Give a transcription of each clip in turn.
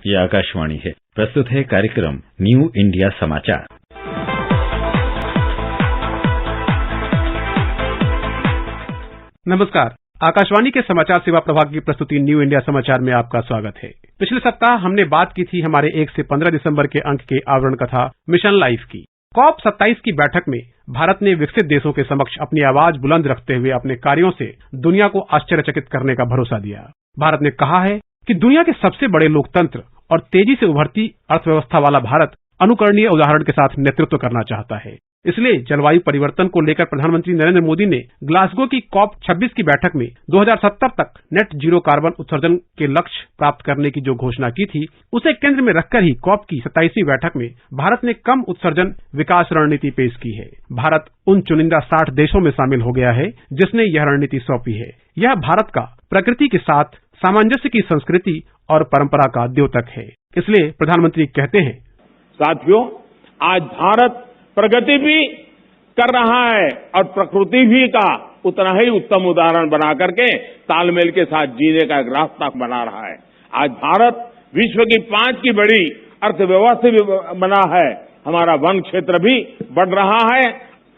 ये आकाशवाणी है। प्रस्तुत है कार्यक्रम न्यू इंडिया समाचार। नमस्कार, आकाशवाणी के समाचार सेवा प्रभाग की प्रस्तुति न्यू इंडिया समाचार में आपका स्वागत है। पिछले सप्ताह हमने बात की थी हमारे 1 से 15 दिसंबर के अंक के आवरण कथा मिशन लाइफ की। COP27 की बैठक में भारत ने विकसित देशों के समक्ष अपनी आवाज बुलंद रखते हुए अपने कार्यों से दुनिया को आश्चर्यचकित करने का भरोसा दिया। भारत ने कहा है कि दुनिया के सबसे बड़े लोकतंत्र और तेजी से उभरती अर्थव्यवस्था वाला भारत अनुकरणीय उदाहरण के साथ नेतृत्व करना चाहता है। इसलिए जलवायु परिवर्तन को लेकर प्रधानमंत्री नरेंद्र मोदी ने ग्लासगो की COP26 की बैठक में 2070 तक नेट जीरो कार्बन उत्सर्जन के लक्ष्य प्राप्त करने की जो घोषणा की थी, उसे केंद्र में रखकर ही COP की 27वीं बैठक में भारत ने कम उत्सर्जन विकास रणनीति पेश की है। भारत उन चुनिंदा 60 देशों में शामिल हो गया है जिसने यह रणनीति सौंपी है। यह भारत का प्रकृति के साथ सामंजस्य की संस्कृति और परंपरा का द्योतक है। इसलिए प्रधानमंत्री कहते हैं, साथियों, आज भारत प्रगति भी कर रहा है और प्रकृति भी का उतना ही उत्तम उदाहरण बना करके तालमेल के साथ जीने का एक रास्ता बना रहा है। आज भारत विश्व की 5 की बड़ी अर्थव्यवस्था भी बना है। हमारा वन क्षेत्र भी बढ़ रहा है।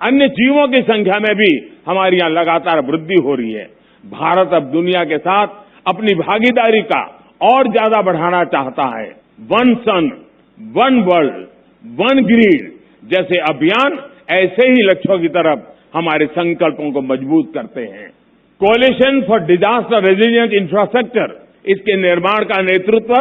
अन्य जीवों की संख्या में भी हमारी यहाँ लगातार वृद्धि हो रही है। भारत अब दुनिया के साथ अपनी भागीदारी का और ज्यादा बढ़ाना चाहता है। वन सन, वन वर्ल्ड, वन ग्रीड जैसे अभियान ऐसे ही लक्ष्यों की तरफ हमारे संकल्पों को मजबूत करते हैं। Coalition for disaster resilient infrastructure, इसके निर्माण का नेतृत्व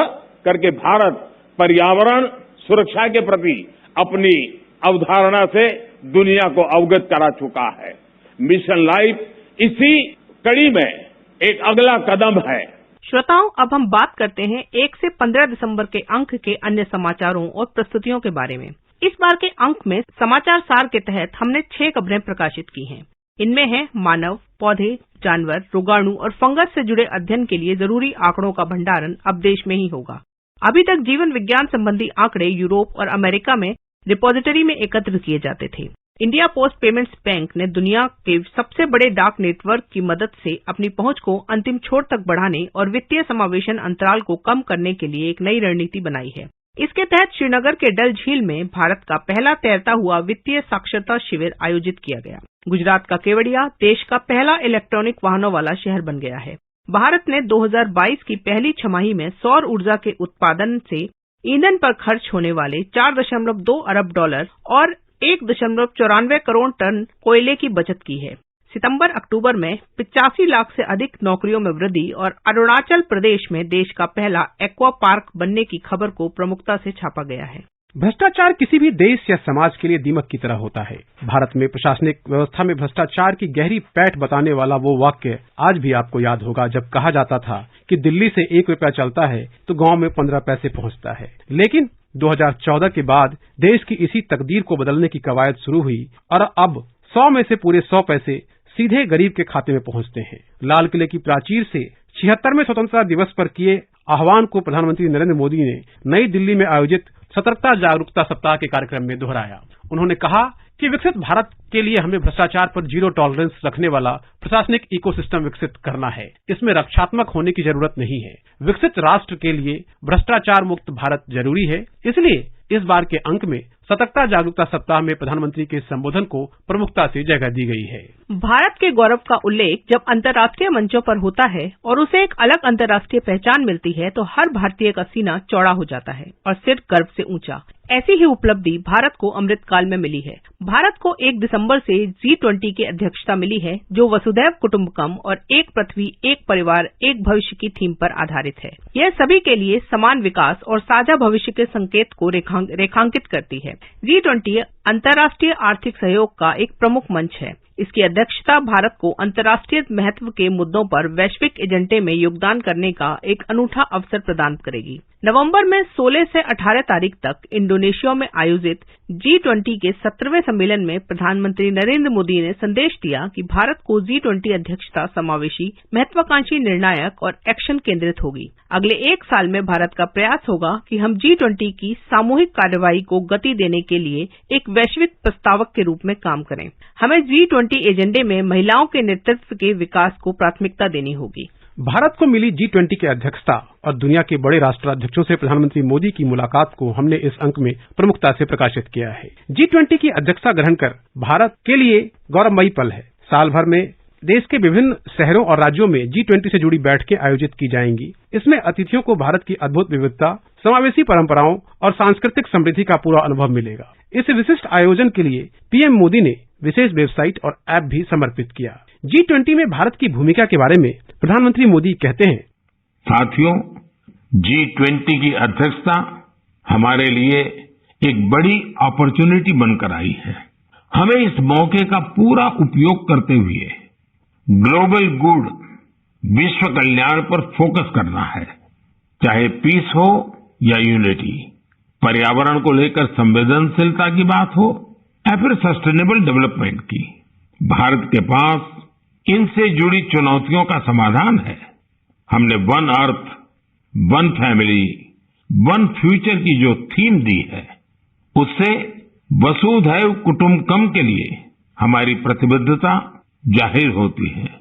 करके भारत पर्यावरण सुरक्षा के प्रति अपनी अवधारणा से दुनिया को अवगत करा चुका है। मिशन लाइफ इसी कड़ी में एक अगला कदम है। श्रोताओं, अब हम बात करते हैं 1 से 15 दिसंबर के अंक के अन्य समाचारों और प्रस्तुतियों के बारे में। इस बार के अंक में समाचार सार के तहत हमने 6 खबरें प्रकाशित की हैं। इनमें है मानव, पौधे, जानवर, रोगाणु और फंगस से जुड़े अध्ययन के लिए जरूरी आंकड़ों का भंडारण अब देश में ही होगा। अभी तक जीवन विज्ञान संबंधी आंकड़े यूरोप और अमेरिका में रिपोजिटरी में एकत्र किए जाते थे। इंडिया पोस्ट पेमेंट्स बैंक ने दुनिया के सबसे बड़े डाक नेटवर्क की मदद से अपनी पहुंच को अंतिम छोर तक बढ़ाने और वित्तीय समावेशन अंतराल को कम करने के लिए एक नई रणनीति बनाई है। इसके तहत श्रीनगर के डल झील में भारत का पहला तैरता हुआ वित्तीय साक्षरता शिविर आयोजित किया गया। गुजरात का केवड़िया देश का पहला इलेक्ट्रॉनिक वाहनों वाला शहर बन गया है। भारत ने 2022 की पहली छमाही में सौर ऊर्जा के उत्पादन से ईंधन पर खर्च होने वाले 4.2 अरब डॉलर और 1.94 करोड़ टन कोयले की बचत की है। सितंबर-अक्टूबर में 85 लाख से अधिक नौकरियों में वृद्धि और अरुणाचल प्रदेश में देश का पहला एक्वा पार्क बनने की खबर को प्रमुखता से छापा गया है। भ्रष्टाचार किसी भी देश या समाज के लिए दीमक की तरह होता है। भारत में प्रशासनिक व्यवस्था में भ्रष्टाचार की गहरी पैठ बताने वाला वो वाक्य आज भी आपको याद होगा, जब कहा जाता था कि दिल्ली से 1 रुपया चलता है तो गांव में 15 पैसे पहुंचता है। लेकिन 2014 के बाद देश की इसी तकदीर को बदलने की कवायद शुरू हुई और अब 100 में से पूरे 100 पैसे सीधे गरीब के खाते में पहुंचते हैं। लाल किले की प्राचीर से 76वें स्वतंत्रता दिवस पर किए आह्वान को प्रधानमंत्री नरेंद्र मोदी ने नई दिल्ली में आयोजित सतर्कता जागरूकता सप्ताह के कार्यक्रम में दोहराया। उन्होंने कहा कि विकसित भारत के लिए हमें भ्रष्टाचार पर जीरो टॉलरेंस रखने वाला प्रशासनिक इकोसिस्टम विकसित करना है। इसमें रक्षात्मक होने की जरूरत नहीं है। विकसित राष्ट्र के लिए भ्रष्टाचार मुक्त भारत जरूरी है। इसलिए इस बार के अंक में सतर्कता जागरूकता सप्ताह में प्रधानमंत्री के संबोधन को प्रमुखता से जगह दी गई है। भारत के गौरव का उल्लेख जब अंतर्राष्ट्रीय मंचों पर होता है और उसे एक अलग अंतर्राष्ट्रीय पहचान मिलती है तो हर भारतीय का सीना चौड़ा हो जाता है और सिर गर्व से ऊंचा। ऐसी ही उपलब्धि भारत को अमृतकाल में मिली है। भारत को 1 दिसंबर से G20 की अध्यक्षता मिली है, जो वसुधैव कुटुंबकम और एक पृथ्वी एक परिवार एक भविष्य की थीम पर आधारित है। यह सभी के लिए समान विकास और साझा भविष्य के संकेत को रेखांकित करती है। G20 अंतर्राष्ट्रीय आर्थिक सहयोग का एक प्रमुख मंच है। इसकी अध्यक्षता भारत को अंतर्राष्ट्रीय महत्व के मुद्दों पर वैश्विक एजेंडे में योगदान करने का एक अनूठा अवसर प्रदान करेगी। नवंबर में 16 से 18 तारीख तक इंडोनेशिया में आयोजित G20 के 17वें सम्मेलन में प्रधानमंत्री नरेंद्र मोदी ने संदेश दिया कि भारत को G20 अध्यक्षता समावेशी, महत्वाकांक्षी, निर्णायक और एक्शन केंद्रित होगी। अगले 1 साल में भारत का प्रयास होगा कि हम G20 की सामूहिक कार्रवाई को गति देने के लिए एक वैश्विक प्रस्तावक के रूप में काम करें। हमें G20 एजेंडे में महिलाओं के नेतृत्व के विकास को प्राथमिकता देनी होगी। भारत को मिली G20 की अध्यक्षता और दुनिया के बड़े राष्ट्राध्यक्षों से प्रधानमंत्री मोदी की मुलाकात को हमने इस अंक में प्रमुखता से प्रकाशित किया है। G20 की अध्यक्षता ग्रहण कर भारत के लिए गौरवमयी पल है। साल भर में देश के विभिन्न शहरों और राज्यों में G20 से जुड़ी बैठकें आयोजित की जाएंगी। इसमें अतिथियों को भारत की अद्भुत विविधता, समावेशी परंपराओं और सांस्कृतिक समृद्धि का पूरा अनुभव मिलेगा। इस विशिष्ट आयोजन के लिए पीएम मोदी ने विशेष वेबसाइट और ऐप भी समर्पित किया। G20 में भारत की भूमिका के बारे में प्रधानमंत्री मोदी कहते हैं, साथियों, G20 की अध्यक्षता हमारे लिए एक बड़ी अपॉर्चुनिटी बनकर आई है। हमें इस मौके का पूरा उपयोग करते हुए ग्लोबल गुड, विश्व कल्याण पर फोकस करना है, चाहे पीस हो या यूनिटी, पर्यावरण को लेकर संवेदनशीलता की बात हो या फिर सस्टेनेबल डेवलपमेंट की। भारत के पास इनसे जुड़ी चुनौतियों का समाधान है। हमने one earth, one family, one future की जो थीम दी है, उससे वसुधैव कुटुंबकम के लिए हमारी प्रतिबद्धता जाहिर होती है।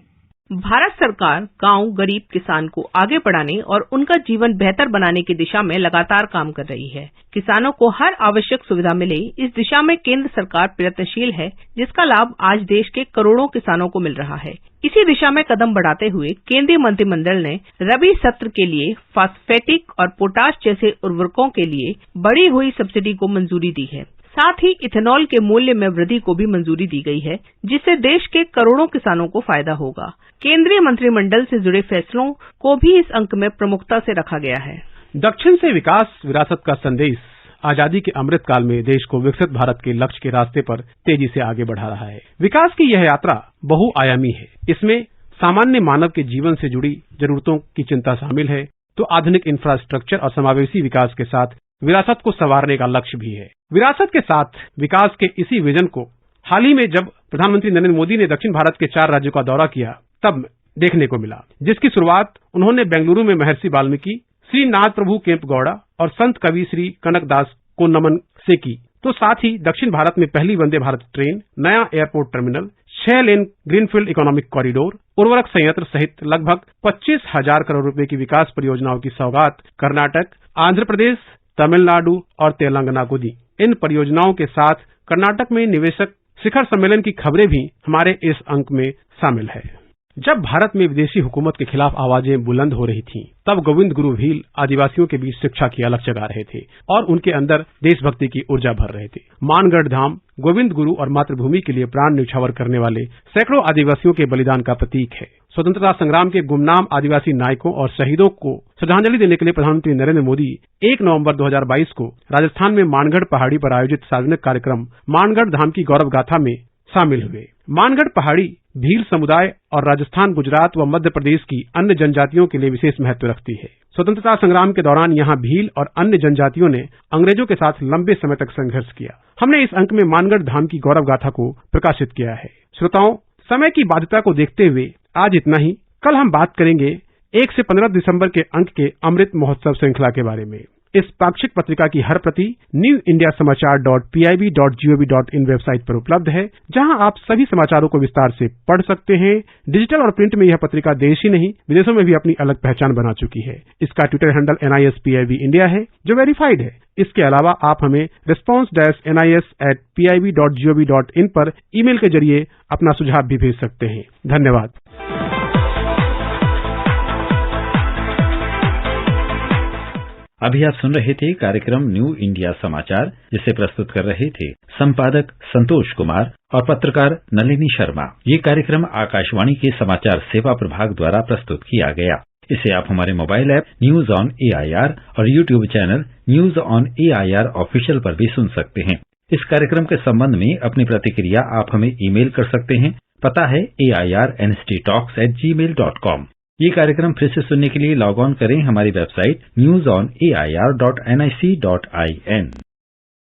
भारत सरकार गांव, गरीब किसान को आगे बढ़ाने और उनका जीवन बेहतर बनाने की दिशा में लगातार काम कर रही है। किसानों को हर आवश्यक सुविधा मिले, इस दिशा में केंद्र सरकार प्रयत्नशील है, जिसका लाभ आज देश के करोड़ों किसानों को मिल रहा है। इसी दिशा में कदम बढ़ाते हुए केंद्रीय मंत्रिमंडल ने रबी सत्र के लिए फास्फेटिक और पोटाश जैसे उर्वरकों के लिए बढ़ी हुई सब्सिडी को मंजूरी दी है। साथ ही इथेनॉल के मूल्य में वृद्धि को भी मंजूरी दी गई है, जिससे देश के करोड़ों किसानों को फायदा होगा। केंद्रीय मंत्रिमंडल से जुड़े फैसलों को भी इस अंक में प्रमुखता से रखा गया है। दक्षिण से विकास विरासत का संदेश आजादी के अमृत काल में देश को विकसित भारत के लक्ष्य के रास्ते पर तेजी से आगे बढ़ा रहा है। विकास की यह यात्रा बहुआयामी है। इसमें सामान्य मानव के जीवन से जुड़ी जरूरतों की चिंता शामिल है, तो आधुनिक इंफ्रास्ट्रक्चर और समावेशी विकास के साथ विरासत को संवारने का लक्ष्य भी है। विरासत के साथ विकास के इसी विजन को हाल ही में जब प्रधानमंत्री नरेंद्र मोदी ने दक्षिण भारत के 4 राज्यों का दौरा किया, तब देखने को मिला, जिसकी शुरुआत उन्होंने बेंगलुरु में महर्षि वाल्मीकि, श्री नाथ प्रभु केम्पगौड़ा और संत कवि श्री कनकदास को नमन से की। तो साथ ही दक्षिण भारत में पहली वंदे भारत ट्रेन, नया airport terminal, 6 lane greenfield economic corridor, उर्वरक संयंत्र सहित लगभग 25,000 करोड़ रुपए की विकास परियोजनाओं की सौगात कर्नाटक, आंध्र प्रदेश, तमिलनाडु और तेलंगाना को दी। इन परियोजनाओं के साथ कर्नाटक में निवेशक शिखर सम्मेलन की खबरें भी हमारे इस अंक में शामिल है। जब भारत में विदेशी हुकूमत के खिलाफ आवाजें बुलंद हो रही थीं, तब गोविंद गुरु भील आदिवासियों के बीच शिक्षा की अलख जगा रहे थे और उनके अंदर देशभक्ति की ऊर्जा भर रहे थे। मानगढ़ धाम गोविंद गुरु और मातृभूमि के लिए प्राण न्यौछावर करने वाले सैकड़ों आदिवासियों के बलिदान का प्रतीक है। स्वतंत्रता संग्राम के गुमनाम आदिवासी नायकों और शहीदों को श्रद्धांजलि देने के लिए प्रधानमंत्री नरेंद्र मोदी 1 नवंबर 2022 को राजस्थान में मानगढ़ पहाड़ी पर आयोजित सार्वजनिक कार्यक्रम मानगढ़ धाम की गौरव गाथा में शामिल हुए। मानगढ़ पहाड़ी भील समुदाय और राजस्थान, गुजरात व मध्य प्रदेश की अन्य जनजातियों के लिए विशेष महत्व रखती है। स्वतंत्रता संग्राम के दौरान यहाँ भील और अन्य जनजातियों ने अंग्रेजों के साथ लंबे समय तक संघर्ष किया। हमने इस अंक में मानगढ़ धाम की गौरव गाथा को प्रकाशित किया है। श्रोताओं, समय की बाध्यता को देखते हुए आज इतना ही। कल हम बात करेंगे 1 से 15 दिसंबर के अंक के अमृत महोत्सव श्रृंखला के बारे में। इस पाक्षिक पत्रिका की हर प्रति newindiasamaachar.pib.gov.in वेबसाइट पर उपलब्ध है, जहां आप सभी समाचारों को विस्तार से पढ़ सकते हैं। डिजिटल और प्रिंट में यह पत्रिका देश ही नहीं, विदेशों में भी अपनी अलग पहचान बना चुकी है। इसका ट्विटर हैंडल NISPIB इंडिया है, जो वेरीफाइड है। इसके अलावा आप हमें response-nis@pib.gov.in पर ईमेल के जरिए अपना सुझाव भी भेज सकते हैं। धन्यवाद। अभी आप सुन रहे थे कार्यक्रम न्यू इंडिया समाचार, जिसे प्रस्तुत कर रहे थे संपादक संतोष कुमार और पत्रकार नलिनी शर्मा। ये कार्यक्रम आकाशवाणी के समाचार सेवा प्रभाग द्वारा प्रस्तुत किया गया। इसे आप हमारे mobile app news on AIR और YouTube channel news on AIR official पर भी सुन सकते हैं। इस कार्यक्रम के संबंध में अपनी प्रतिक्रिया आप हमें ईमेल कर सकते हैं। पता है AIRNSTtalks@gmail.com। ये कार्यक्रम फिर से सुनने के लिए लॉग ऑन करें हमारी वेबसाइट newsonair.nic.in।